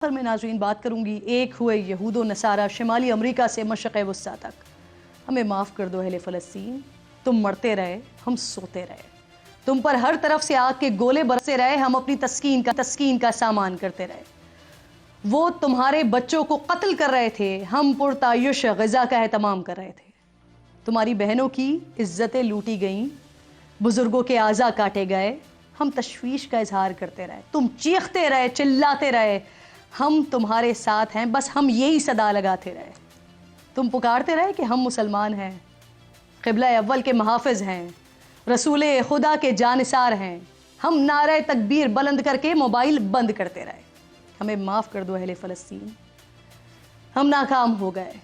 पर मैं नाज़रीन बात करूंगी एक हुए यहूदो नसारा शिमाली अमरीका से मशरक़ वस्ता तक। हमें माफ़ कर दो अहले फ़लस्तीन, तुम मरते रहे हम सोते रहे, तुम पर हर तरफ से आग के गोले बरसे रहे, हम अपनी तस्कीन का सामान करते रहे। वो तुम्हारे बच्चों को कत्ल कर रहे थे, हम पुरतायुश ग़ज़ा का एहतमाम कर रहे थे। तुम्हारी बहनों की इज्जतें लूटी गईं, बुजुर्गों के आज़ा काटे गए, हम तशवीश का इजहार करते रहे, तुम चीखते रहे चिल्लाते रहे, हम तुम्हारे साथ हैं, बस हम यही सदा लगाते रहे। तुम पुकारते रहे कि हम मुसलमान हैं, क़िबला अव्वल के मुहाफ़िज़ हैं, रसूले खुदा के जानिसार हैं, हम नारे तकबीर बुलंद करके मोबाइल बंद करते रहे। हमें माफ़ कर दो अहले फ़लस्तीन, हम नाकाम हो गए,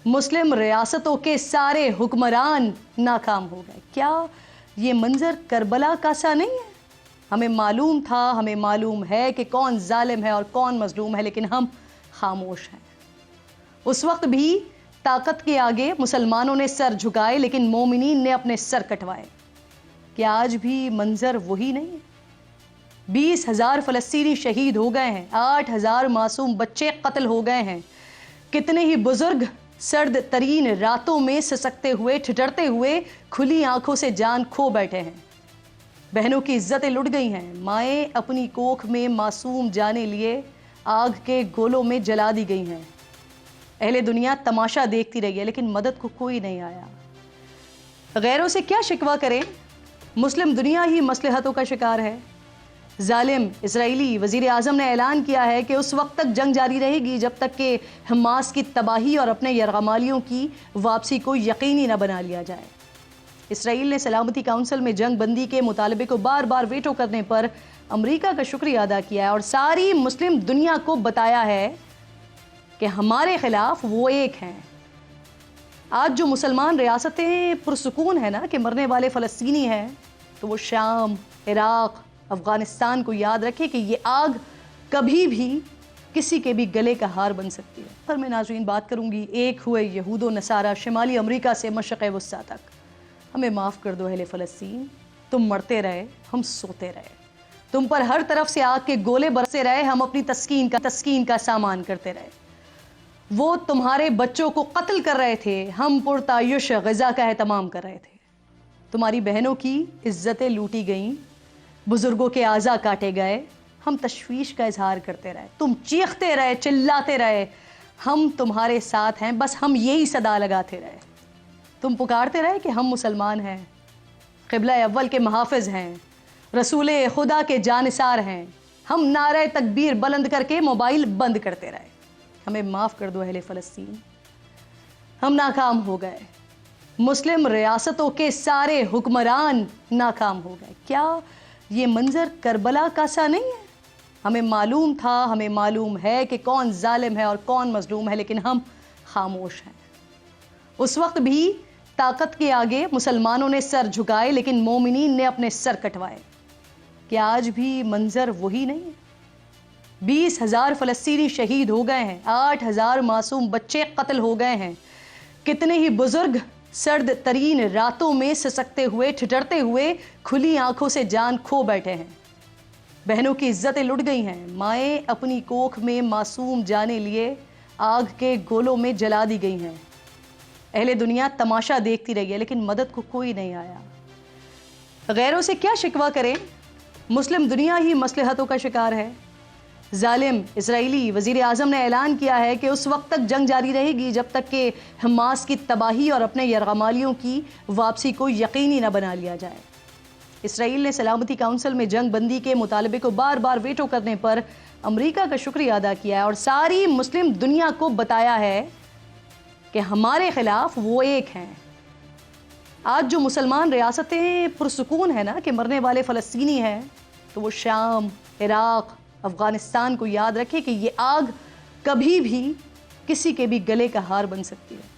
मुस्लिम रियासतों के सारे हुक्मरान नाकाम हो गए। क्या ये मंजर करबला का सा नहीं है? हमें मालूम था, हमें मालूम है कि कौन जालिम है और कौन मजलूम है, लेकिन हम खामोश हैं। उस वक्त भी ताकत के आगे मुसलमानों ने सर झुकाए, लेकिन मोमिनीन ने अपने सर कटवाए। क्या आज भी मंजर वही नहीं है? 20,000 फ़लस्तीनी शहीद हो गए हैं, 8,000 मासूम बच्चे कत्ल हो गए हैं, कितने ही बुजुर्ग सर्द तरीन रातों में सिसकते हुए ठिठुरते हुए खुली आंखों से जान खो बैठे हैं। बहनों की इज्जतें लुट गई हैं, माएँ अपनी कोख में मासूम जाने लिए आग के गोलों में जला दी गई हैं। अहले दुनिया तमाशा देखती रही है, लेकिन मदद को कोई नहीं आया। गैरों से क्या शिकवा करें, मुस्लिम दुनिया ही मसलहतों का शिकार है। जालिम इजरायली वज़ीर आज़म ने ऐलान किया है कि उस वक्त तक जंग जारी रहेगी जब तक कि हमास की तबाही और अपने यरगमालियों की वापसी को यकीनी न बना लिया जाए। इसराइल ने सलामती काउंसिल में जंग बंदी के मुतालबे को बार बार वेटो करने पर अमेरिका का शुक्रिया अदा किया है और सारी मुस्लिम दुनिया को बताया है कि हमारे खिलाफ वो एक हैं। आज जो मुसलमान रियासतें पुरसुकून है ना कि मरने वाले फ़लस्तीनी हैं, तो वो शाम, इराक़, अफ़गानिस्तान को याद रखे कि ये आग कभी भी किसी के भी गले का हार बन सकती है। पर मैं नाज़रीन बात करूंगी एक हुए यहूदो नसारा शिमाली अमरीका से मशरक़ वस्ता तक। हमें माफ़ कर दो अहले फ़लस्तीन, तुम मरते रहे हम सोते रहे, तुम पर हर तरफ से आग के गोले बरसे रहे, हम अपनी तस्कीन का सामान करते रहे। वो तुम्हारे बच्चों को कत्ल कर रहे थे, हम पुरतायुश ग़ज़ा का एहतमाम कर रहे थे। तुम्हारी बहनों की इज्जतें लूटी गईं, बुजुर्गों के आज़ा काटे गए, हम तशवीश का इजहार करते रहे, तुम चीखते रहे चिल्लाते रहे, हम तुम्हारे साथ हैं, बस हम यही सदा लगाते रहे। तुम पुकारते रहे कि हम मुसलमान हैं, क़िबला अव्वल के मुहाफ़िज़ हैं, रसूले खुदा के जानिसार हैं, हम नारे तकबीर बुलंद करके मोबाइल बंद करते रहे। हमें माफ़ कर दो अहले फ़लस्तीन, हम नाकाम हो गए, मुस्लिम रियासतों के सारे हुक्मरान नाकाम हो गए। क्या ये मंजर करबला का सा नहीं है? हमें मालूम था, हमें मालूम है कि कौन जालिम है और कौन मजलूम है, लेकिन हम खामोश हैं। उस वक्त भी ताकत के आगे मुसलमानों ने सर झुकाए, लेकिन मोमिनीन ने अपने सर कटवाए। क्या आज भी मंजर वही नहीं है? 20,000 फ़लस्तीनी शहीद हो गए हैं, 8,000 मासूम बच्चे कत्ल हो गए हैं, कितने ही बुजुर्ग सर्द तरीन रातों में सिसकते हुए ठिठुरते हुए खुली आंखों से जान खो बैठे हैं। बहनों की इज्जतें लुट गई हैं, माएँ अपनी कोख में मासूम जाने लिए आग के गोलों में जला दी गई हैं। अहले दुनिया तमाशा देखती रही है, लेकिन मदद को कोई नहीं आया। गैरों से क्या शिकवा करें, मुस्लिम दुनिया ही मसलहतों का शिकार है। जालिम इजरायली वज़ीर आज़म ने ऐलान किया है कि उस वक्त तक जंग जारी रहेगी जब तक कि हमास की तबाही और अपने यरगमालियों की वापसी को यकीनी न बना लिया जाए। इसराइल ने सलामती काउंसिल में जंग बंदी के मुतालबे को बार बार वेटो करने पर अमेरिका का शुक्रिया अदा किया है और सारी मुस्लिम दुनिया को बताया है कि हमारे खिलाफ वो एक हैं। आज जो मुसलमान रियासतें पुरसुकून है ना कि मरने वाले फ़लस्तीनी हैं, तो वो शाम, इराक़, अफ़गानिस्तान को याद रखे कि ये आग कभी भी किसी के भी गले का हार बन सकती है।